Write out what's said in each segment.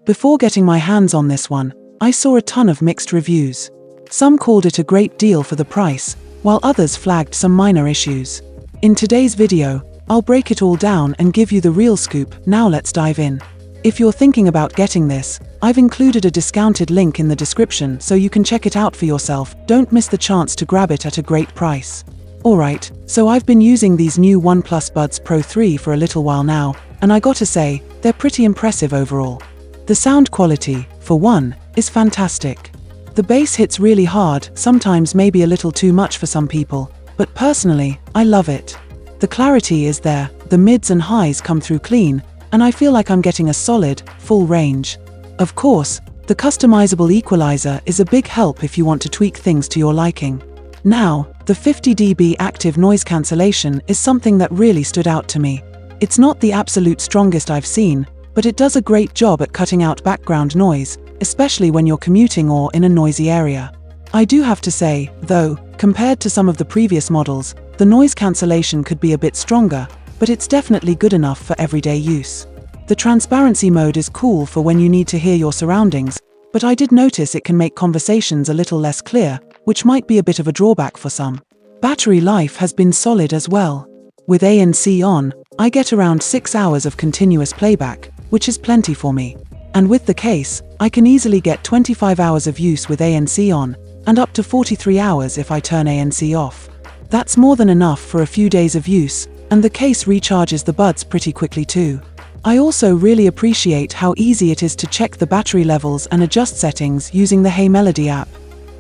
Before getting my hands on this one, I saw a ton of mixed reviews. Some called it a great deal for the price, while others flagged some minor issues. In today's video, I'll break it all down and give you the real scoop. Now let's dive in. If you're thinking about getting this, I've included a discounted link in the description so you can check it out for yourself. Don't miss the chance to grab it at a great price. Alright, so I've been using these new Oneplus Buds Pro 3 for a little while now, and I gotta say, they're pretty impressive overall. The sound quality, for one, is fantastic. The bass hits really hard, sometimes maybe a little too much for some people, but personally, I love it. The clarity is there, the mids and highs come through clean, and I feel like I'm getting a solid, full range. Of course, the customizable equalizer is a big help if you want to tweak things to your liking. Now, the 50 dB active noise cancellation is something that really stood out to me. It's not the absolute strongest I've seen, but it does a great job at cutting out background noise, especially when you're commuting or in a noisy area. I do have to say, though, compared to some of the previous models, the noise cancellation could be a bit stronger, but it's definitely good enough for everyday use. The transparency mode is cool for when you need to hear your surroundings, but I did notice it can make conversations a little less clear, which might be a bit of a drawback for some. Battery life has been solid as well. With ANC on, I get around 6 hours of continuous playback, which is plenty for me. And with the case, I can easily get 25 hours of use with ANC on, and up to 43 hours if I turn ANC off. That's more than enough for a few days of use, and the case recharges the buds pretty quickly too. I also really appreciate how easy it is to check the battery levels and adjust settings using the Hey Melody app.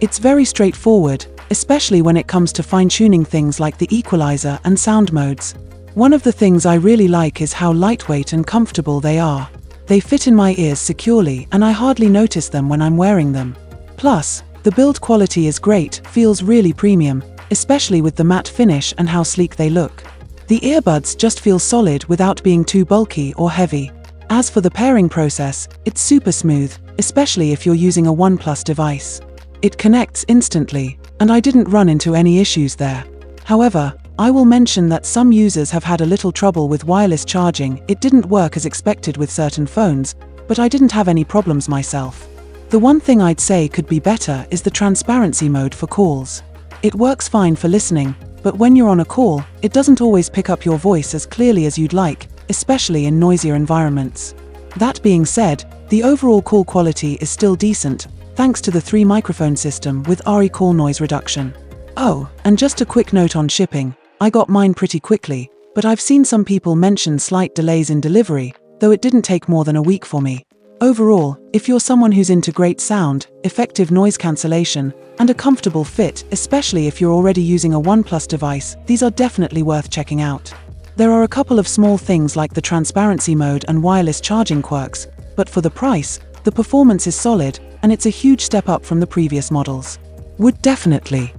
It's very straightforward, especially when it comes to fine-tuning things like the equalizer and sound modes. One of the things I really like is how lightweight and comfortable they are. They fit in my ears securely and I hardly notice them when I'm wearing them. Plus, the build quality is great, feels really premium, especially with the matte finish and how sleek they look. The earbuds just feel solid without being too bulky or heavy. As for the pairing process, it's super smooth, especially if you're using a OnePlus device. It connects instantly, and I didn't run into any issues there. However, I will mention that some users have had a little trouble with wireless charging. It didn't work as expected with certain phones, but I didn't have any problems myself. The one thing I'd say could be better is the transparency mode for calls. It works fine for listening, but when you're on a call, it doesn't always pick up your voice as clearly as you'd like, especially in noisier environments. That being said, the overall call quality is still decent, thanks to the 3 microphone system with RE call noise reduction. Oh, and just a quick note on shipping, I got mine pretty quickly, but I've seen some people mention slight delays in delivery, though it didn't take more than a week for me. Overall, if you're someone who's into great sound, effective noise cancellation, and a comfortable fit, especially if you're already using a OnePlus device, these are definitely worth checking out. There are a couple of small things like the transparency mode and wireless charging quirks, but for the price, the performance is solid, and it's a huge step up from the previous models. Would definitely